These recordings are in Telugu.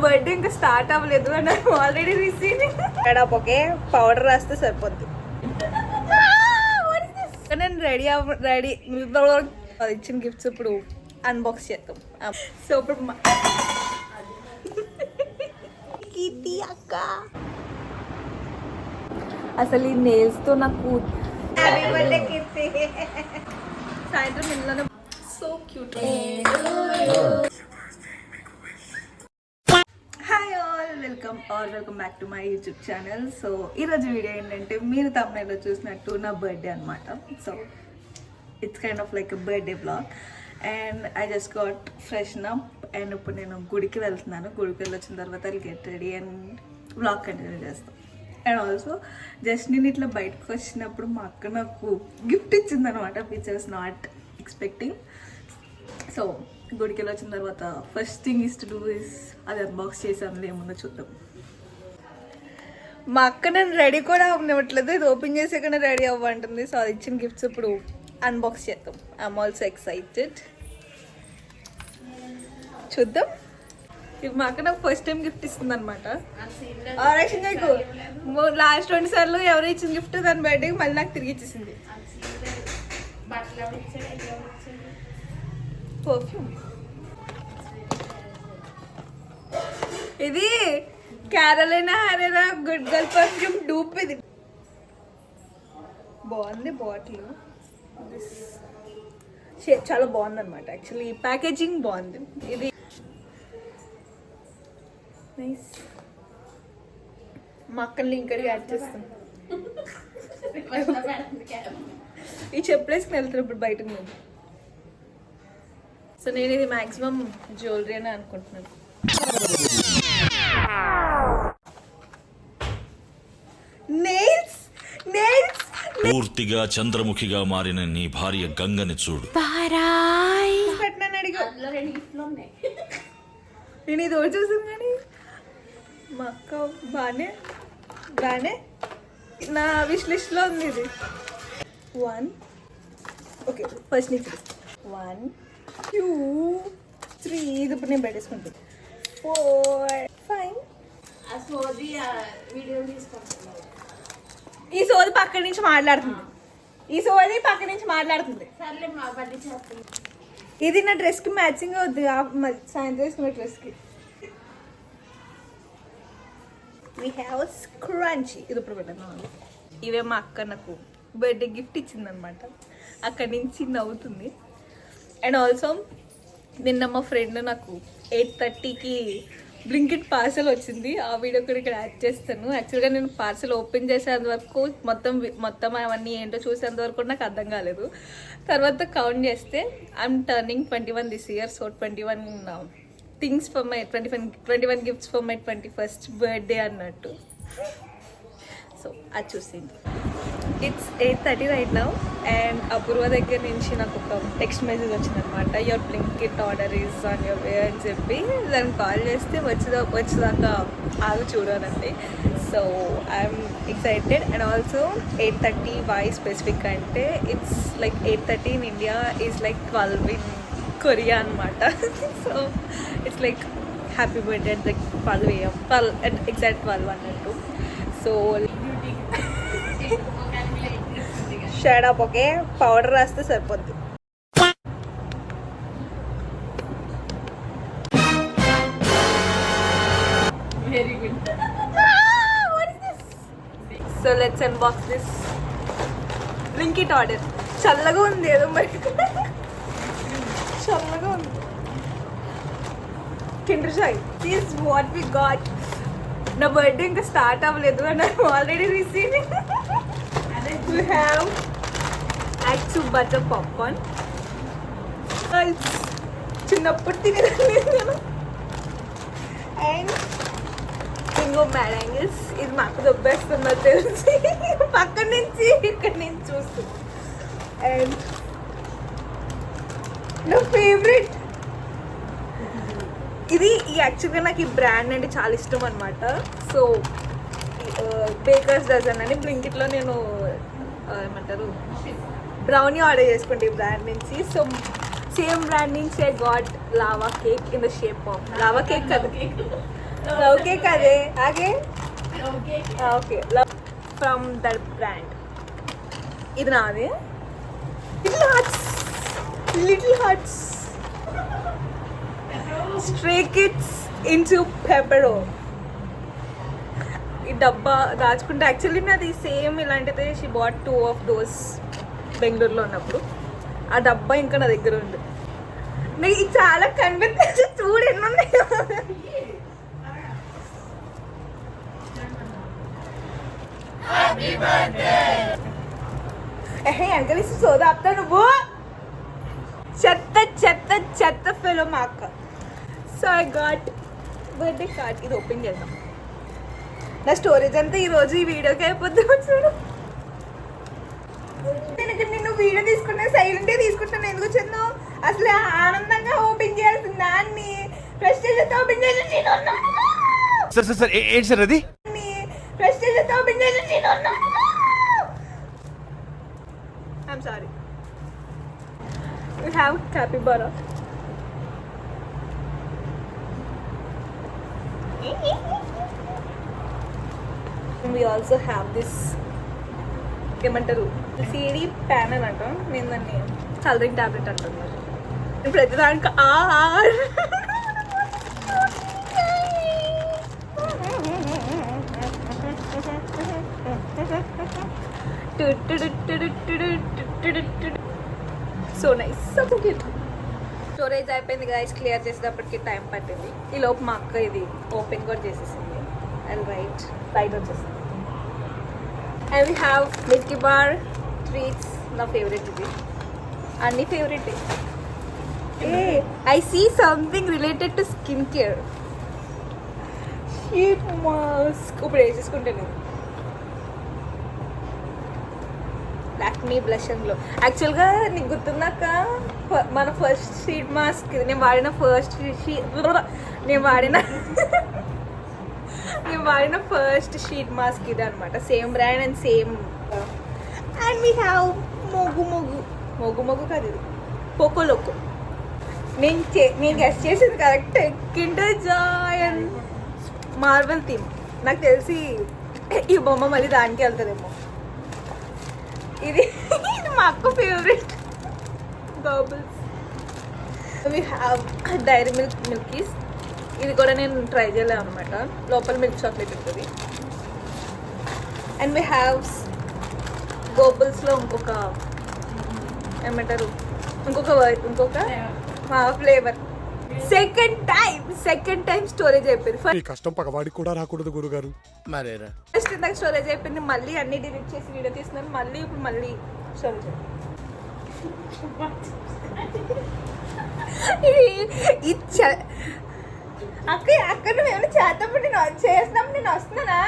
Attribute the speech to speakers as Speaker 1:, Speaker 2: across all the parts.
Speaker 1: బర్త్డే ఇంకా స్టార్ట్ అవ్వలేదు అండ్ ఆల్రెడీ రిసీవింగ్. ఇక్కడ ఒకే పౌడర్ రాస్తే సరిపోద్ది. నేను రెడీ ఇచ్చిన గిఫ్ట్స్ ఇప్పుడు అన్బాక్స్ చేద్దాం. సో ఇప్పుడు అక్క అసలు ఈ నెయిల్స్ తో నాకు సాయంత్రం ఇంట్లోనే so cute. Hi all, welcome back to my YouTube channel. So ఈరోజు వీడియో ఏంటంటే మీరు తమిళలో చూసినట్టు నా బర్త్డే అనమాట. So it's kind of like birthday blog and I just got freshen up and ఇప్పుడు నేను గుడికి వెళ్తున్నాను. గుడికి వెళ్ళి వచ్చిన తర్వాత I get ready and blog continue చేస్తాను. అండ్ ఆల్సో జస్ట్ నేను ఇట్లా బయటకు వచ్చినప్పుడు మా అక్క నాకు గిఫ్ట్ ఇచ్చింది అనమాట, which was not expecting. So గుడికి వెళ్ళి వచ్చిన తర్వాత first thing is to do is అది అన్బాక్స్ చేసాను, ఏముందో చూద్దాం. మా అక్క నేను రెడీ కూడా అవ్వనివ్వట్లేదు, ఇది ఓపెన్ చేసేకనే రెడీ అవ్వంటుంది. సో అది ఇచ్చిన గిఫ్ట్స్ ఇప్పుడు అన్బాక్స్ చేద్దాం. ఐఎమ్ ఆల్సో ఎక్సైటెడ్, చూద్దాం. ఇప్పుడు మా అక్క నాకు ఫస్ట్ టైం గిఫ్ట్ ఇస్తుంది అనమాట. లాస్ట్ 2 సార్లు ఎవరు ఇచ్చిన గిఫ్ట్ దాని బర్త్డే మళ్ళీ నాకు తిరిగి ఇచ్చేసింది. పర్ఫ్యూమ్ ఇది Carolina Herrera good girl perfume dupe. ఇది బాగుంది, బాటిల్ షేప్ చాలా బాగుంది అనమాట. యాక్చువల్లీ ప్యాకేజింగ్ బాగుంది. ఇది నైస్. మా అక్కని లింక్ యాడ్ చేస్తాను. ఈ చెప్పులేసుకుని వెళ్తాను ఇప్పుడు బయటకు నేను. సో నేను ఇది మ్యాక్సిమం జ్యువెలరీ అని అనుకుంటున్నాను. నెయిల్స్ నెయిల్స్
Speaker 2: పూర్తిగా చంద్రముఖిగా మారిన నీ భార్య గంగని చూడు.
Speaker 1: నేను ఇది ఒకటి చూసాను కానీ మా అక్క బాగానే నా విష్ లిస్ట్లో ఉంది ఇది. 1 ఓకే ఫస్ట్ నుంచి 1 2 3 ఇది ఇప్పుడు నేను పెట్టేసుకుంటాను. 4 5 ఈ సోది పక్క నుంచి మాట్లాడుతుంది. ఇది నా డ్రెస్కి మ్యాచింగ్ అవుద్ది, సాయంత్రం వేసుకున్న డ్రెస్కి. We have crunchy. ఇది ఇప్పుడు పెట్టాను. ఇవే మా అక్క నాకు బర్త్డే గిఫ్ట్ ఇచ్చిందనమాట. అక్కడి నుంచి నవ్వుతుంది. అండ్ ఆల్సో నిన్న మా ఫ్రెండ్ నాకు 8:30కి బ్లింకిట్ పార్సల్ వచ్చింది. ఆ వీడియో కూడా ఇక్కడ యాడ్ చేస్తాను. యాక్చువల్గా నేను పార్సల్ ఓపెన్ చేసేంత వరకు మొత్తం అవన్నీ ఏంటో చూసేంత వరకు నాకు అర్థం కాలేదు. తర్వాత కౌంట్ చేస్తే I'm turning 21 this year. So 21 things for my 21 gifts for my 21st birthday అన్నట్టు. సో అది చూసింది. It's 8:30 right now and Apoorva దగ్గర నుంచి నాకు ఒక టెక్స్ట్ మెసేజ్ వచ్చిందనమాట. Your Blinkit order is on your way అని చెప్పి దాన్ని కాల్ చేస్తే వచ్చేదాకా ఆగు చూడాలండి. So I'm excited. And also 8:30 why specific అంటే it's like 8:30 in India is like 12 in Korea అనమాట. So it's like happy birthday at like 12 AM 12 exact 12 అన్నట్టు. So shade up okay powder రాస్తే సరిపోద్ది. Very good. So let's unbox this Blinkit order. చల్లగా ఉంది, ఏదో మరి చల్లగా ఉంది. Kinder Joy this what we got. నా బర్త్డే ఇంకా స్టార్ట్ అవ్వలేదు and I'm already receiving. We have Aksu butter popcorn. చిన్నప్పుడు తినేదాన్ని నేను. అండ్ ఇంకో మ్యారంగిల్స్. ఇది మాకు దొబ్బేస్తున్నా తెలిసి పక్కన నుంచి ఇక్కడి నుంచి చూస్తుంది. అండ్ నా ఫేవరెట్ ఇది. యాక్చువల్గా నాకు ఈ బ్రాండ్ అంటే చాలా ఇష్టం అనమాట. సో బేకర్స్ డజన్ అని బ్లింకిట్లో నేను ఏమంటారు బ్రౌనీ ఆర్డర్ చేసుకుంటే ఈ బ్రాండ్ నుంచి. సో సేమ్ బ్రాండ్ నుంచి I got lava cake in the shape of lava cake కదా, లవ్ కేక్ అదే ఆగే okay love from that brand. ఇది నాది. Little hearts Stray Kids into Pepero. ఈ డబ్బా దాచుకుంటే యాక్చువల్లీ నాది సేమ్ ఇలాంటిదే. షీ బాట్ 2 of those బెంగళూరులో ఉన్నప్పుడు. ఆ డబ్బా ఇంకా నా దగ్గర ఉంది. నాకు ఇది చాలా కనిపిస్తుంది. చూడు ఎన్ని ఉన్నాయో. వెనకలిసి సోదా ఆపుతా నువ్వు. చెత్త చెత్త చెత్త ఫెలో మా అక్క. So I got birthday card. ఇది ఓపెన్ చేద్దాం. నా స్టోరేజ్ అంతా ఈరోజు ఈ వీడియోకి అయిపోద్దాం. చూడు నేను ఇక్కడ నిన్ను వీడియో తీసుకున్నా సైలెంట్గా తీసుకుంటాను. ఎందుకు వచ్చిందో అసలు ఆనందంగా ఓపెన్ చేయాల్సిన దాన్ని ప్రెస్టేజ్తో ఓపెన్ చేసి
Speaker 3: సార్ ఏంటి సార్ అది?
Speaker 1: ప్రెస్టేజ్తో ఓపెన్ చేసి I'm sorry. You have capybara. We also have this ఏమంటారు సిడి ప్యానల్ అంటాం. నేను దాన్ని కలరింగ్ టాబ్లెట్ అంటున్నాను. ప్రతి దానికి సో నైస్. స్టోరేజ్ అయిపోయింది గైస్. క్లియర్ చేసేటప్పటికి టైం పట్టింది. ఈ లోపు మా అక్క ఇది ఓపెన్ కూడా చేసేసింది. అండ్ రైట్ వచ్చేసింది. And we have Milky Bar treats. నా ఫేవరెట్ ఇది. అన్ని favourite. I see something related to skin care. Sheet mask ఇప్పుడు వేసేసుకుంటాను. లాక్మీ బ్లషన్లో యాక్చువల్గా నీకు గుర్తున్నాక మన ఫస్ట్ షీట్ మాస్క్ ఇది. నేను వాడిన ఫస్ట్ షీట్ మాస్క్ ఇది అనమాట. Same brand and same. And we have మొగ్గు కాదు ఇది పోకోలోకో. నేను గెస్ట్ చేసింది correct. Kinder Joy and Marvel theme. నాకు తెలిసి ఈ బొమ్మ మళ్ళీ దానికి వెళ్తుందేమో. ఇది మా అక్క favourite Gobbles. We have Dairy Milkies. ఇది కూడా నేను ట్రై చేయలేము అనమాట. లోపల మిల్క్ చాక్లెట్ ఉంటుంది. అండ్ వీ హ్యావ్ గోబుల్స్లో ఇంకొక ఏమంటారు ఇంకొక ఫ్లేవర్. సెకండ్ టైం స్టోరేజ్ అయిపోయింది.
Speaker 4: కష్టం పగవాడికి కూడా రాకూడదు గురుగారు.
Speaker 3: మరేరా
Speaker 1: ఫస్ట్ ఇందాక స్టోరేజ్ అయిపోయింది. మళ్ళీ అన్ని డిలీట్ చేసి వీడియో తీస్తున్నాను. ఇప్పుడు మళ్ళీ స్టోరేజ్ అక్కడ మేము చేద్దాం. నేను వస్తున్నానా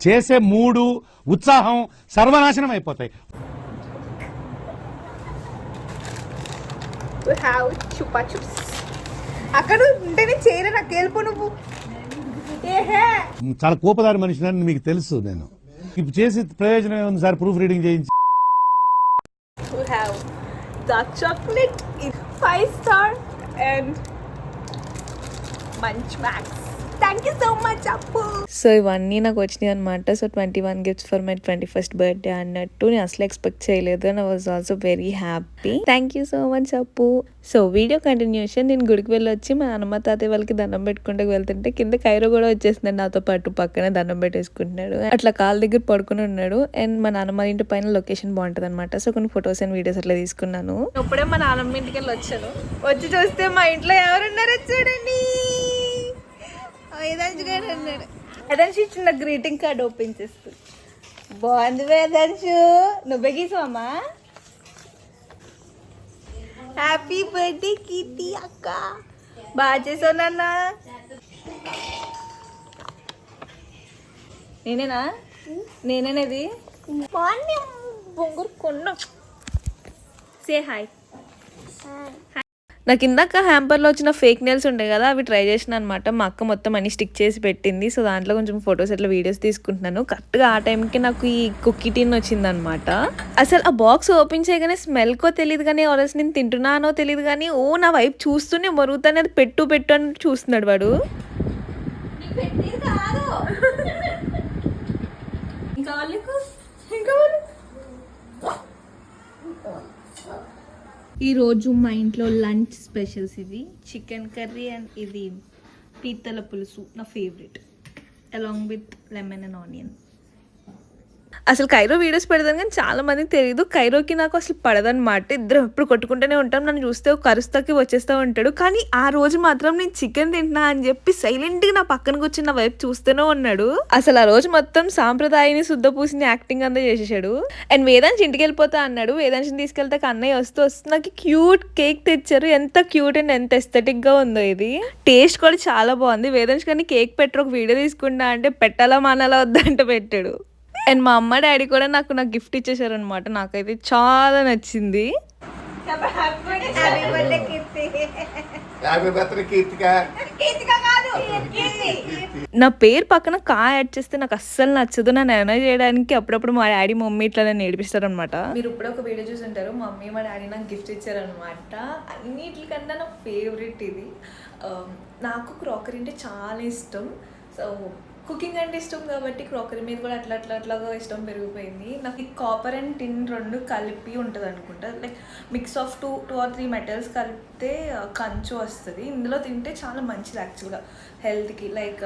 Speaker 5: చేసే మూడు ఉత్సాహం సర్వనాశనం అయిపోతాయి.
Speaker 1: చుపా చుప్స్ అక్కడ ఉంటేనే చేయలే. నాకు వెళ్ళిపో నువ్వు.
Speaker 5: చాలా కోపదారి మనిషిని మీకు తెలుసు. నేను ఇప్పుడు చేసి ప్రయోజనం ఏముంది సార్? ప్రూఫ్ రీడింగ్ చేయించి.
Speaker 1: dark chocolate is 5 star and Munch Max. Thank you so much Appu.
Speaker 6: So ఇవన్నీ నాకు వచ్చినాయి అనమాట. So 21 gifts for my 21st birthday అన్నట్టు నేను అసలు ఎక్స్పెక్ట్ చేయలేదు. And I was also very happy. Thank you so much Appu. So video continuation. నేను గుడికి వెళ్ళొచ్చి మా నాన్నమ్మ తాతయ్య వాళ్ళకి దండం పెట్టుకుంటూ వెళ్తుంటే కింద కైరో కూడా వచ్చేసిందండి నాతో పాటు. పక్కన దండం పెట్టేసుకుంటున్నాడు. అట్లా కాళ్ళ దగ్గర పడుకుని ఉన్నాడు. అండ్ మా నాన్నమ్మ ఇంటి పైన లొకేషన్ బాగుంటుంది అనమాట. సో కొన్ని ఫొటోస్ అండ్ వీడియోస్ అట్లా తీసుకున్నాను.
Speaker 1: ఇప్పుడే మా నాన్నమ్మ ఇంటికి వెళ్ళి వచ్చాను. వచ్చి చూస్తే మా ఇంట్లో ఎవరున్నారో చూడండి. వేదాంశు చిన్న గ్రీటింగ్ కార్డ్ ఓపెన్ చేస్తూ బాగుంది. వేదాంశు నువ్వే గీసావమ్మా. హ్యాపీ బర్త్డే కీర్తి అక్క. బాగా చేసావు నాన్న. నేనేనది బాగుంది. బొంగురు కొన్నా. Say hi.
Speaker 6: నాకు ఇందాక హ్యాంపర్లో వచ్చిన ఫేక్ నెయిల్స్ ఉంటాయి కదా, అవి ట్రై చేసిన అనమాట. మా అక్క మొత్తం అన్ని స్టిక్ చేసి పెట్టింది. సో దాంట్లో కొంచెం ఫొటోస్ అట్లా వీడియోస్ తీసుకుంటున్నాను. కరెక్ట్గా ఆ టైంకి నాకు ఈ కుక్కీ టిన్ వచ్చిందనమాట. అసలు ఆ బాక్స్ ఓపెన్ చేయగానే స్మెల్కో తెలియదు కానీ ఆల్రెడీ నేను తింటున్నానో తెలియదు కానీ నా వైపు చూస్తూనే మరుగుతానే అది పెట్టు అని చూస్తున్నాడు వాడు.
Speaker 1: ఇంకా వాళ్ళకు ఇంకా వాళ్ళు ఈరోజు మా ఇంట్లో లంచ్ స్పెషల్స్ ఇవి చికెన్ కర్రీ అండ్ ఇది పీతల పులుసు నా favourite along with lemon and onion.
Speaker 6: అసలు కైరో వీడియోస్ పెడతాను కానీ చాలా మందికి తెలియదు. కైరోకి నాకు అసలు పడదనమాట. ఇద్దరం ఎప్పుడు కొట్టుకుంటూనే ఉంటాం. నన్ను చూస్తే ఒక కరుస్తాకి వచ్చేస్తూ ఉంటాడు. కానీ ఆ రోజు మాత్రం నేను చికెన్ తింటున్నా అని చెప్పి సైలెంట్గా నా పక్కన కూర్చుని నా వైపు చూస్తూనే ఉన్నాడు. అసలు ఆ రోజు మొత్తం సాంప్రదాయాన్ని శుద్ధ పూసిన యాక్టింగ్ అంతా చేసేసాడు. అండ్ వేదాంశ్ ఇంటికి వెళ్ళిపోతా అన్నాడు. వేదాంశని తీసుకెళ్తే అన్నయ్య వస్తూ నాకు క్యూట్ కేక్ తెచ్చారు. ఎంత క్యూట్ అండ్ ఎంత ఎస్థెటిక్గా ఉందో ఇది. టేస్ట్ కూడా చాలా బాగుంది. వేదాంశ్ కానీ కేక్ పెట్టరు, ఒక వీడియో తీసుకుంటా అంటే పెట్టాలా మానాలా వద్దంటే పెట్టాడు. అండ్ మా అమ్మ డాడీ కూడా నాకు గిఫ్ట్ ఇచ్చేసారు అనమాట. నాకైతే చాలా నచ్చింది. నా పేరు పక్కన కా యాడ్ చేస్తే నాకు అస్సలు నచ్చదు. నన్ను ఎనర్జీ చేయడానికి అప్పుడప్పుడు మా డాడీ మమ్మీ ఇట్లా నన్ను ఏడిపిస్తారు అనమాట. మీరు ఇప్పుడు ఒక వీడియో చూసి ఉంటారు. మా మమ్మీ మా డాడీ నాకు గిఫ్ట్ ఇచ్చారనమాట. అన్నిటికన్నా నా ఫేవరెట్ ఇది. నాకు క్రాకరీ అంటే చాలా ఇష్టం. సో కుకింగ్ అంటే ఇష్టం కాబట్టి క్రాకరీ మీద కూడా అట్లాగా ఇష్టం పెరిగిపోయింది. నాకు ఈ కాపర్ అండ్ టిన్ రెండు కలిపి ఉంటుంది అనుకుంటా. Like mix of two or three metals కలిపితే కంచు వస్తుంది. ఇందులో తింటే చాలా మంచిది యాక్చువల్గా హెల్త్కి. లైక్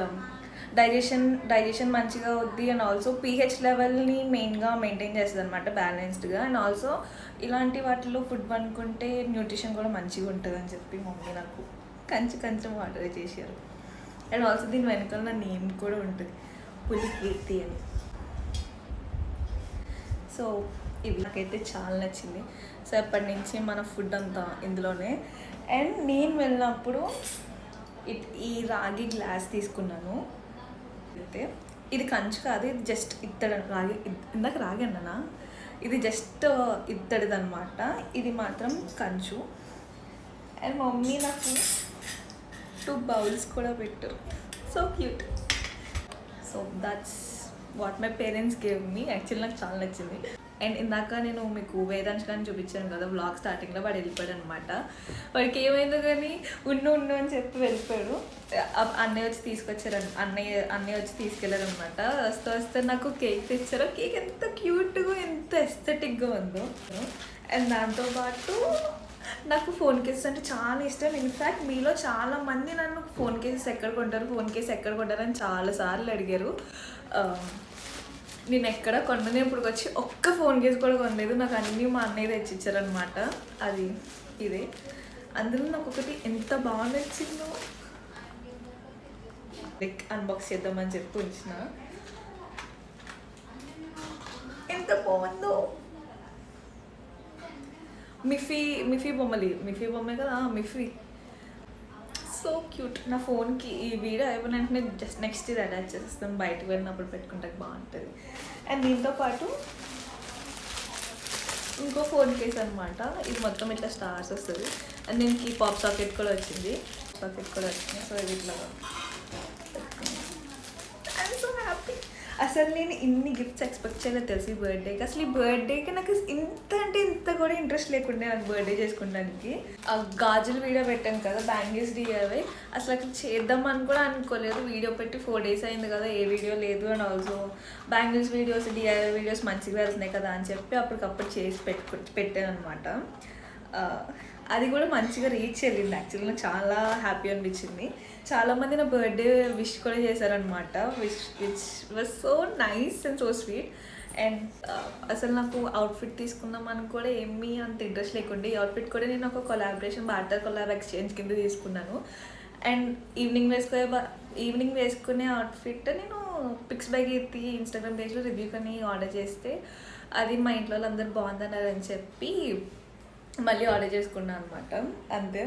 Speaker 6: డైజెషన్ మంచిగా అవుద్ది. అండ్ ఆల్సో పీహెచ్ లెవెల్ని మెయిన్గా మెయింటైన్ చేస్తుంది అనమాట, బ్యాలెన్స్డ్గా. అండ్ ఆల్సో ఇలాంటి వాటిలో ఫుడ్ వండుకుంటే న్యూట్రిషన్ కూడా మంచిగా ఉంటుంది అని చెప్పి మమ్మీ నాకు కొంచెం ఆర్డర్ చేశారు. అండ్ ఆల్సో దీని వెనకాల నా నేమ్ కూడా ఉంటుంది, పులికీర్తి అని. సో ఇవి నాకైతే చాలా నచ్చింది. సో ఎప్పటి నుంచి మన ఫుడ్ అంతా ఇందులోనే. అండ్ నేను వెళ్ళినప్పుడు ఈ రాగి గ్లాస్ తీసుకున్నాను. అయితే ఇది కంచు కాదు, ఇది జస్ట్ ఇత్తడి రాగి. ఇందాక రాగి అన్నానా, ఇది జస్ట్ ఇత్తడిది అనమాట. ఇది మాత్రం కంచు. అండ్ మమ్మీ నాకు 2 బౌల్స్ కూడా పెట్టారు. So cute. So that's what my parents gave me. Actually నాకు చాలా నచ్చింది. అండ్ ఇందాక నేను మీకు వేదాంశ్ గారిని చూపించాను కదా వ్లాగ్ స్టార్టింగ్లో. వాడు వెళ్ళిపోయాడు అనమాట. వాడికి ఏమైందో కానీ ఉండు అని చెప్పి వెళ్ళిపోయాడు. అన్నయ్య వచ్చి తీసుకొచ్చారు. అన్నయ్య వచ్చి తీసుకెళ్ళారు అనమాట. వస్తే నాకు కేక్ తెచ్చారు. కేక్ ఎంత క్యూట్గా ఎంత ఎస్థెటిక్గా ఉందో. అండ్ దాంతోపాటు నాకు ఫోన్ కేసెస్ అంటే చాలా ఇష్టం. ఇన్ఫ్యాక్ట్ మీలో చాలామంది నన్ను ఫోన్ కేసెస్ ఎక్కడ కొంటారు అని చాలాసార్లు అడిగారు. నేను ఎక్కడ కొన్నాను ఇప్పుడు వచ్చి ఒక్క ఫోన్ కేసు కూడా కొనలేదు. నాకు అన్నీ మా అన్నయ్య తెచ్చిచ్చారనమాట. అది ఇదే. అందులో నాకు ఒకటి ఎంత బాగా నచ్చిందో లైక్ అన్బాక్స్ చేద్దామని చెప్పి ఉంచిన. ఎంత బాగుందో. మిఫీ బొమ్మే కదా, మిఫీ. So cute. నా ఫోన్కి ఈ వీడియో అయిపోయిన వెంటనే జస్ట్ నెక్స్ట్ ఇది అటాచ్ చేసేస్తాను. బయటకు వెళ్ళినప్పుడు పెట్టుకుంటే బాగుంటుంది. అండ్ దీంతో పాటు ఇంకో ఫోన్ కేస్ అనమాట. ఇది మొత్తం ఇట్లా స్టార్స్ వస్తుంది. అండ్ దీనికి పాప్ సాకెట్ కూడా వచ్చింది. సో ఇది ఇట్లా ఐఎమ్ సో హ్యాపీ. అసలు నేను ఇన్ని గిఫ్ట్స్ ఎక్స్పెక్ట్ చేయలేదు తెలుసు ఈ బర్త్డేకి. అసలు ఈ బర్త్డేకి నాకు ఇంత కూడా ఇంట్రెస్ట్ లేకుండే నాకు బర్త్డే చేసుకోవడానికి. ఆ గాజులు వీడియో పెట్టాను కదా, బ్యాంగిల్స్ DIY. అసలు అక్కడ చేద్దామని కూడా అనుకోలేదు. వీడియో పెట్టి 4 days అయింది కదా, ఏ వీడియో లేదు. And also bangles videos DIY videos మంచిగా వెళ్తున్నాయి కదా అని చెప్పి అప్పటికప్పుడు చేసి పెట్టాను అనమాట. అది కూడా మంచిగా రీచ్ వెళ్ళింది. యాక్చువల్లీ నాకు చాలా హ్యాపీ అనిపించింది. చాలామంది నా బర్త్డే విష్ కూడా చేశారనమాట. Which was so nice and so sweet. And అసలు నాకు అవుట్ఫిట్ తీసుకుందామని కూడా ఏమీ అంత ఇంట్రెస్ట్ లేకుండే. ఈ అవుట్ఫిట్ కూడా నేను ఒక బార్టర్ కొలాబ్ ఎక్స్చేంజ్ కింద తీసుకున్నాను. అండ్ ఈవినింగ్ వేసుకునే అవుట్ఫిట్ నేను పిక్స్ బై కీర్తి ఇన్స్టాగ్రామ్ పేజ్లో రివ్యూ కానీ ఆర్డర్ చేస్తే అది మా ఇంట్లో అందరు బాగుందన్నారని చెప్పి మళ్ళీ ఆర్డర్ చేసుకున్నాను అనమాట. అంతే.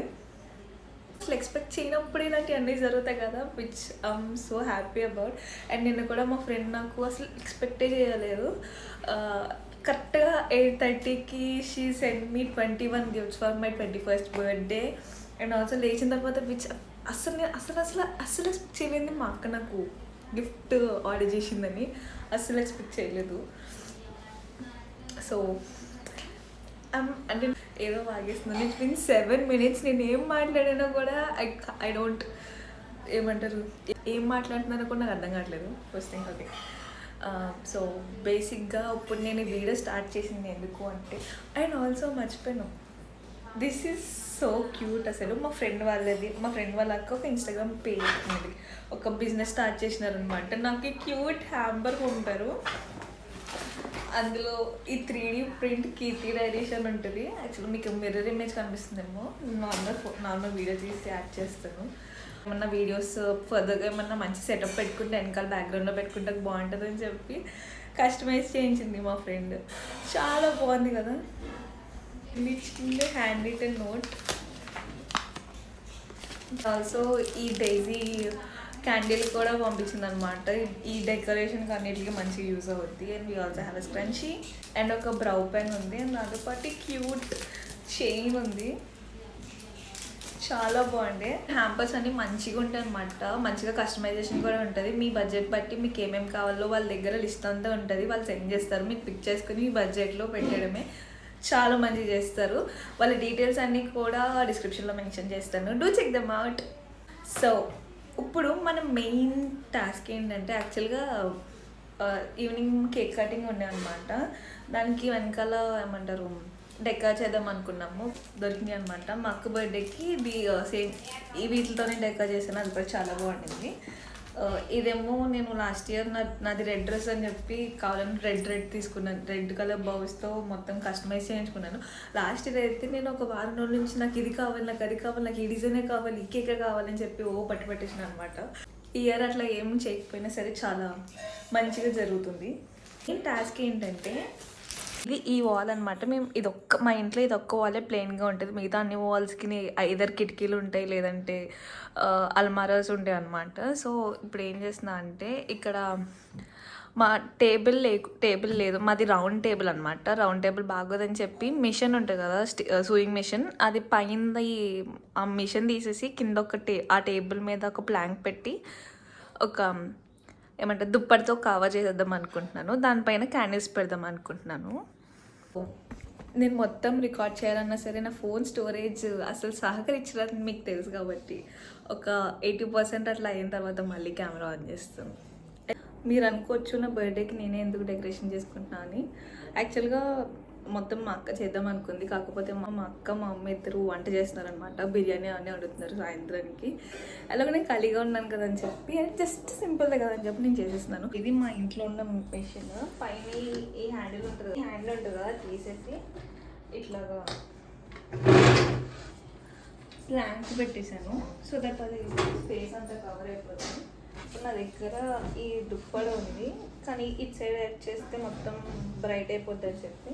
Speaker 6: అసలు ఎక్స్పెక్ట్ చేయనప్పుడు ఇలాంటి అన్నీ జరుగుతాయి కదా, which I'm so happy about. And నిన్న కూడా మా ఫ్రెండ్ నాకు అసలు ఎక్స్పెక్టే చేయలేదు. కరెక్ట్గా 8:30కి she send me 21 gifts for my 21st birthday. And also లేచిన తర్వాత విచ్ అసలు ఎక్స్పెక్ట్ చేయలేదు. మా అక్క నాకు గిఫ్ట్ ఆర్డర్ చేసిందని అసలు ఎక్స్పెక్ట్ చేయలేదు. సో అంటే ఏదో వాగేస్తున్నాను. It's been 7 minutes. నేను ఏం మాట్లాడానో కూడా ఐ డోంట్
Speaker 1: ఏమంటారు ఏం మాట్లాడుతున్నారో కూడా నాకు అర్థం కావట్లేదు ఫస్ట్ థింగ్. ఓకే, సో బేసిక్గా ఇప్పుడు నేను ఈ వీడియో స్టార్ట్ చేసింది ఎందుకు అంటే, అండ్ ఆల్సో మర్చిపోయాను, దిస్ ఈజ్ సో క్యూట్. అసలు మా ఫ్రెండ్ వాళ్ళ అక్క ఒక ఇన్స్టాగ్రామ్ పేజ్ ఉంది, ఒక బిజినెస్ స్టార్ట్ చేసినారనమాట. నాకు ఈ క్యూట్ హ్యాంబర్ పంపారు. అందులో ఈ 3D ప్రింట్ కీర్తి డైరీస్ అని ఉంటుంది. యాక్చువల్లీ మీకు మిర్రర్ ఇమేజ్ కనిపిస్తుందేమో, నార్మల్ వీడియో తీసి యాడ్ చేస్తాను. ఏమన్నా వీడియోస్ ఫర్దర్గా ఏమన్నా మంచి సెటప్ పెట్టుకుంటే వెనకాల బ్యాక్గ్రౌండ్లో పెట్టుకుంటే బాగుంటుంది అని చెప్పి కస్టమైజ్ చేయించింది మా ఫ్రెండ్. చాలా బాగుంది కదా. ఇచ్చింది హ్యాండ్ రిటన్ నోట్. ఆల్సో ఈ డైజీ క్యాండిల్ కూడా పంపించింది అనమాట. ఈ డెకరేషన్కి అన్నిటికీ మంచిగా యూజ్ అవుద్ది. And we also have a scrunchie and ఒక బ్రౌ పెన్ ఉంది. అండ్ దాంతో పాటు క్యూట్ చైన్ ఉంది. చాలా బాగుంది. హ్యాంపర్స్ అన్ని మంచిగా ఉంటాయి అనమాట. మంచిగా కస్టమైజేషన్ కూడా ఉంటుంది. మీ బడ్జెట్ బట్టి మీకు ఏమేమి కావాలో వాళ్ళ దగ్గర లిస్ట్ అంతా ఉంటుంది. వాళ్ళు సెండ్ చేస్తారు, మీకు పిక్ చేసుకుని మీ బడ్జెట్లో పెట్టడమే. చాలా మంచిగా చేస్తారు. వాళ్ళ డీటెయిల్స్ అన్నీ కూడా డిస్క్రిప్షన్లో మెన్షన్ చేస్తాను. Do check them out. So ఇప్పుడు మన మెయిన్ టాస్క్ ఏంటంటే, యాక్చువల్గా ఈవినింగ్ కేక్ కటింగ్ ఉండే అనమాట. దానికి వెనకాల ఏమంటారు డెకరేట్ చేద్దాం అనుకున్నాము, దొరికింది అనమాట. మా అక్క బర్త్డేకి ఇది సేమ్ ఈ వీటితోనే డెకరేట్ చేశాను. అది కూడా చాలా బాగుండింది. ఇదేమో నేను లాస్ట్ ఇయర్ నాది రెడ్ డ్రెస్ అని చెప్పి కావాలని రెడ్ తీసుకున్నాను. రెడ్ కలర్ బౌస్తో మొత్తం కస్టమైజ్ చేయించుకున్నాను. లాస్ట్ ఇయర్ అయితే నేను ఒక వారం రోజుల నుంచి నాకు ఇది కావాలి, నాకు అది కావాలి, నాకు ఈ డిజైనే కావాలి, ఈ కేకే కావాలని చెప్పి పట్టేసాను అనమాట. ఈ ఇయర్ అట్లా ఏం చేయకపోయినా సరే చాలా మంచిగా జరుగుతుంది. ఈ టాస్క్ ఏంటంటే, ఇది ఈ వాల్ అనమాట. మేము మా ఇంట్లో ఇది ఒక్క వాలే ప్లెయిన్గా ఉంటుంది. మిగతా అన్ని వాల్స్కి ఐదర్ కిటికీలు ఉంటాయి, లేదంటే అల్మారాస్ ఉంటాయి అనమాట. సో ఇప్పుడు ఏం చేస్తున్నా అంటే, ఇక్కడ మా టేబుల్ లేదు, మాది రౌండ్ టేబుల్ అనమాట. రౌండ్ టేబుల్ బాగోదని చెప్పి మిషన్ ఉంటుంది కదా, సూయింగ్ మిషన్, అది పైన ఆ మిషన్ తీసేసి కింద ఆ టేబుల్ మీద ఒక ప్లాంక్ పెట్టి ఒక ఏమంటారు దుప్పటితో కవర్ చేసేద్దాం అనుకుంటున్నాను. దానిపైన క్యాండిల్స్ పెడదాం అనుకుంటున్నాను. నేను మొత్తం రికార్డ్ చేయాలన్నా సరే నా ఫోన్ స్టోరేజ్ అసలు సహకరించడానికి మీకు తెలుసు కాబట్టి ఒక 80% అట్లా అయిన తర్వాత మళ్ళీ కెమెరా ఆన్ చేస్తాను. మీరు అనుకోవచ్చు నా బర్త్డేకి నేనే ఎందుకు డెకరేషన్ చేసుకుంటున్నా అని. యాక్చువల్గా మొత్తం మా అక్క చేద్దాం అనుకుంది. కాకపోతే మా అక్క మా అమ్మ ఇద్దరు వంట చేస్తున్నారనమాట. బిర్యానీ అన్నీ వండుతున్నారు సాయంత్రానికి. అలాగే నేను ఖాళీగా ఉన్నాను కదా అని చెప్పి, జస్ట్ సింపుల్గా కదా అని చెప్పి నేను చేసేస్తున్నాను. ఇది మా ఇంట్లో ఉన్న మెషిన్. పైన ఈ హ్యాండిల్ ఉంటుంది, ఈ హ్యాండిల్ ఉంటుంది కదా, తీసేసి ఇట్లాగా ప్లాంక్ పెట్టేశాను. సో దట్ అది స్పేస్ అంతా కవర్ అయిపోతుంది. ఇప్పుడు నా దగ్గర ఈ దుప్పడ ఉంది, కానీ ఇటు సైడ్ చేస్తే మొత్తం బ్రైట్ అయిపోద్ది అని చెప్పి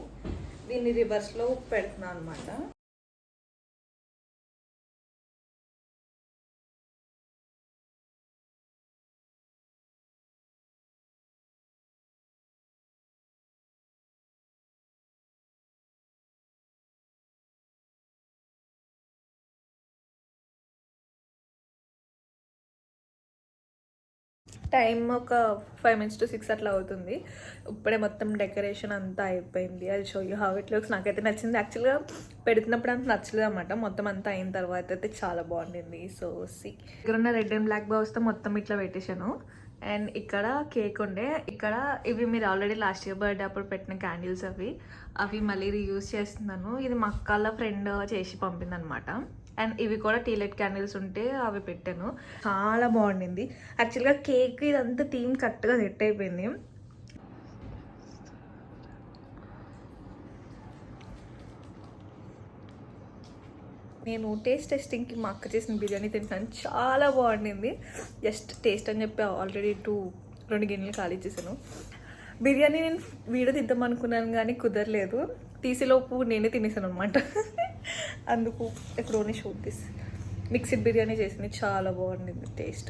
Speaker 1: దీన్ని రివర్స్లో పెడుతున్నాను అనమాట. టైం ఒక 5 minutes to 6 అట్లా అవుతుంది. ఇప్పుడే మొత్తం డెకరేషన్ అంతా అయిపోయింది. అది show you how it looks. నాకైతే నచ్చింది. యాక్చువల్గా పెడుతున్నప్పుడు అంత నచ్చలేదు అనమాట. మొత్తం అంతా అయిన తర్వాత అయితే చాలా బాగుండింది. సో ఇక్కడ ఉన్న రెడ్ అండ్ బ్లాక్ బాక్స్తో మొత్తం ఇట్లా పెట్టేశాను. అండ్ ఇక్కడ కేక్ ఉండే, ఇక్కడ ఇవి మీరు ఆల్రెడీ లాస్ట్ ఇయర్ బర్త్డే అప్పుడు పెట్టిన క్యాండిల్స్ అవి మళ్ళీ రీయూజ్ చేస్తున్నాను. ఇది మా అక్కల ఫ్రెండ్ చేసి పంపిందనమాట. అండ్ ఇవి కూడా టీ లైట్ క్యాండిల్స్ ఉంటే అవి పెట్టాను. చాలా బాగుండింది. యాక్చువల్గా కేక్ ఇదంతా థీమ్ కరెక్ట్గా సెట్ అయిపోయింది. నేను టెస్టింగ్కి మా అక్క చేసిన బిర్యానీ తింటాను. చాలా బాగుండింది. జస్ట్ టేస్ట్ అని చెప్పి ఆల్రెడీ 2 గిన్నెలు ఖాళీ చేశాను. బిర్యానీ నేను వీడియో తిద్దాం అనుకున్నాను కానీ కుదరలేదు. తీసేలోపు నేనే తినేసాను అనమాట. అందుకు ఎక్కడోనే షూట్ తీసి మిక్స్డ్ బిర్యానీ చేసింది. చాలా బాగుండింది టేస్ట్.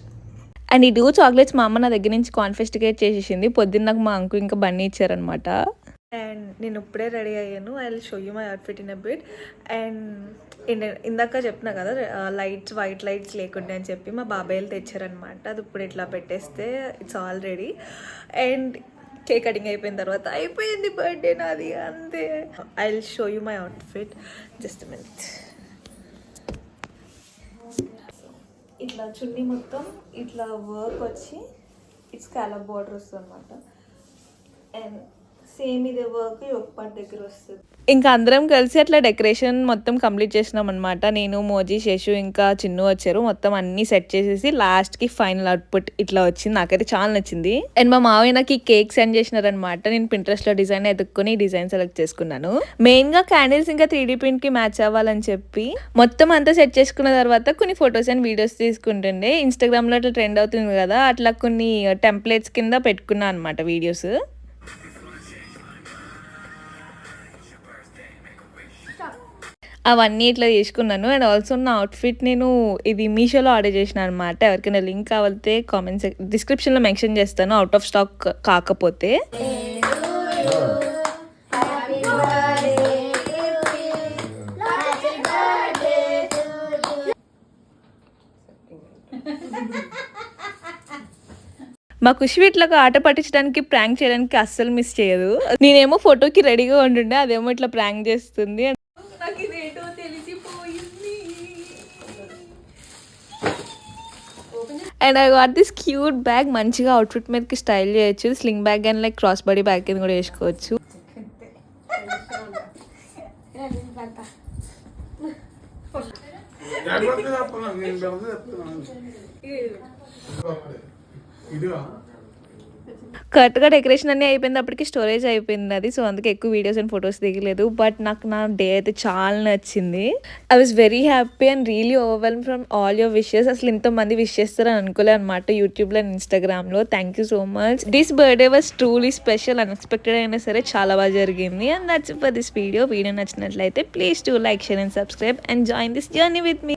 Speaker 6: అండ్ ఈ 2 చాక్లెట్స్ మా అమ్మ నా దగ్గర నుంచి కాన్ఫిస్టికేట్ చేసేసింది. పొద్దున్న నాకు మా అంకుల్ ఇంకా బన్నీ ఇచ్చారనమాట.
Speaker 1: అండ్ నేను ఇప్పుడే రెడీ అయ్యాను. I will show you my outfit in a bit. And ఇందాక చెప్పినా కదా వైట్ లైట్స్ లేకుండా అని చెప్పి మా బాబాయ్లు తెచ్చారనమాట. అది ఇప్పుడు ఇట్లా పెట్టేస్తే it's all ready. And cake cutting అయిపోయిన తర్వాత అయిపోయింది బర్త్డే నాది, అంతే. I will show you my outfit. Just minute. ఇట్లా చున్నీ మొత్తం ఇట్లా వర్క్ వచ్చి ఇట్స్ స్కాలప్ బార్డర్ వస్తుంది అనమాట. అండ్ సేమ్ ఇదే వర్క్ ఒక పార్ట్ దగ్గర వస్తుంది.
Speaker 6: ఇంకా అందరం కలిసి అట్లా డెకరేషన్ మొత్తం కంప్లీట్ చేసినాం అనమాట. నేను, మోజీ, శేషు ఇంకా చిన్ను వచ్చారు. మొత్తం అన్ని సెట్ చేసేసి లాస్ట్కి ఫైనల్ అవుట్పుట్ ఇట్లా వచ్చింది. నాకైతే చాలా నచ్చింది. అండ్ మా మావయ్య నాకు ఈ కేక్ సెండ్ చేసినారనమాట. నేను పింట్రెస్ట్లో డిజైన్ ఎదుక్కుని ఈ డిజైన్ సెలెక్ట్ చేసుకున్నాను. మెయిన్గా క్యాండిల్స్ ఇంకా 3D ప్రింట్కి మ్యాచ్ అవ్వాలని చెప్పి మొత్తం అంతా సెట్ చేసుకున్న తర్వాత కొన్ని ఫొటోస్ అండ్ వీడియోస్ తీసుకుంటుండే. ఇన్స్టాగ్రామ్లో అట్లా ట్రెండ్ అవుతుంది కదా, అట్లా కొన్ని టెంప్లెట్స్ కింద పెట్టుకున్నా అనమాట వీడియోస్. అవన్నీ ఇట్లా తీసుకున్నాను. అండ్ ఆల్సో నా అవుట్ఫిట్ నేను ఇది మీషోలో ఆర్డర్ చేసిన అనమాట. ఎవరికైనా లింక్ కావాలితే కామెంట్స్ డిస్క్రిప్షన్లో మెన్షన్ చేస్తాను, అవుట్ ఆఫ్ స్టాక్ కాకపోతే. మా ఖుషి ఇట్లా ఆట పట్టించడానికి ప్రాంక్ చేయడానికి అస్సలు మిస్ చేయదు. నేనేమో ఫోటోకి రెడీగా ఉంటుండే, అదేమో ఇట్లా ప్రాంక్ చేస్తుంది.
Speaker 1: నాకు ఇదేంటో తెలిసిపోయింది.
Speaker 6: And I got this cute bag. మంచిగా అవుట్ఫిట్ మీదకి స్టైల్ చేయొచ్చు. Sling bag and like cross body bag కింద కూడా వేసుకోవచ్చు. కరెక్ట్గా డెకరేషన్ అన్నీ అయిపోయినప్పటికీ స్టోరేజ్ అయిపోయింది అది. సో అందుకే ఎక్కువ వీడియోస్ అండ్ ఫొటోస్ దిగలేదు. బట్ నాకు నా డే అయితే చాలా నచ్చింది. I was very happy and really overwhelm from all your wishes. అసలు ఇంతమంది విష్ చేస్తారని అనుకోలే అనమాట యూట్యూబ్లో అండ్ ఇన్స్టాగ్రామ్లో. Thank you so much. This birthday was truly special. Unexpected అయినా సరే చాలా బాగా జరిగింది. And that's for this video. Video నచ్చినట్లయితే please to like, share and subscribe and join this journey with me.